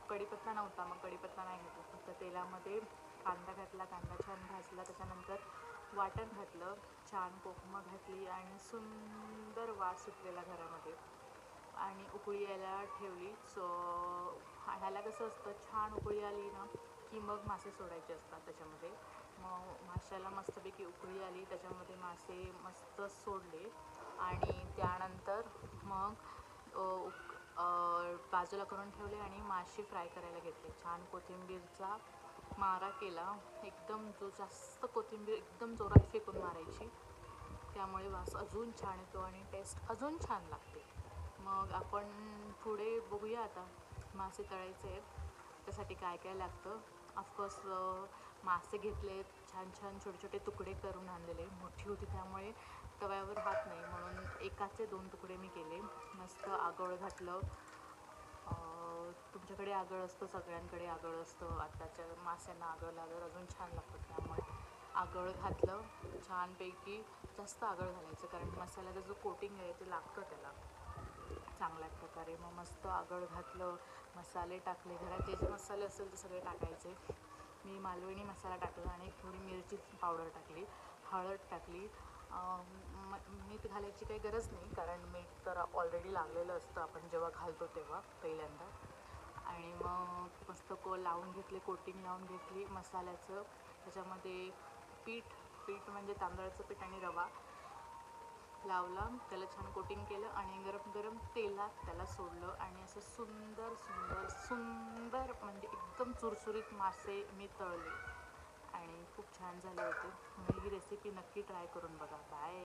कढीपत्ता नव्हता, मग कढीपत्ता नाही घातला. फक्त तेलामध्ये कांदा घातला, कांदा छान भाजला, त्याच्यानंतर वाटण घातलं, छान कोकमं घातली आणि सुंदर वास सुटलेला घरामध्ये आणि उकळी यायला ठेवली. सो ह्याला कसं असतं, छान उकळी आली ना की मग मासे सोडायचे असतात त्याच्यामध्ये. मग माशाला मस्तपैकी उकळी आली, त्याच्यामध्ये मासे मस्त सोडले आणि त्यानंतर मग बाजूला करून ठेवले आणि मासे फ्राय करायला घेतले. छान कोथिंबीरचा मारा केला, एकदम जो जास्त कोथिंबीर एकदम जोरात फेकून मारायची, त्यामुळे वास अजून छान येतो आणि टेस्ट अजून छान लागते. मग आपण पुढे बघूया आता मासे तळायचे आहेत, त्यासाठी काय काय लागतं. ऑफकोर्स मासे घेतले, छान छान छोटे छोटे तुकडे करून आणलेले. मोठी होती त्यामुळे तव्यावर हात नाही, म्हणून एकाचे 2 तुकडे मी केले. मस्त आगळ घातलं. तुमच्याकडे आगळ असतं, सगळ्यांकडे आगळ असतं. आत्ताच्या मास्यांना आगळ लागलं अजून छान लागतं, त्यामुळे आगळ घातलं छानपैकी. जास्त आगळ घालायचं कारण मसाल्याचा जो कोटिंग आहे ते लागतं त्याला चांगल्या प्रकारे. मग मस्त आगळ घातलं, मसाले टाकले, घरात जे जे मसाले असेल ते सगळे टाकायचे. मी मालवणी मसाला टाकला आणि थोडी मिरची पावडर टाकली, हळद टाकली. मीठ घालायची काही गरज नाही कारण मीठ तर ऑलरेडी लागलेलं असतं आपण जेव्हा घालतो तेव्हा पहिल्यांदा. आणि मग मस्त लावून घेतले, कोटिंग लावून घेतली मसाल्याचं. त्याच्यामध्ये पीठ पीठ म्हणजे तांदळाचं पीठ आणि रवा लावला, त्याला छान कोटिंग केलं आणि गरम गरम तेलात त्याला सोडलं आणि असं सुंदर सुंदर सुंदर म्हणजे एकदम चुरचुरीत मासे मी तळले आणि खूप छान झाले होते. तुम्ही ही रेसिपी नक्की ट्राय करून बघा. बाय.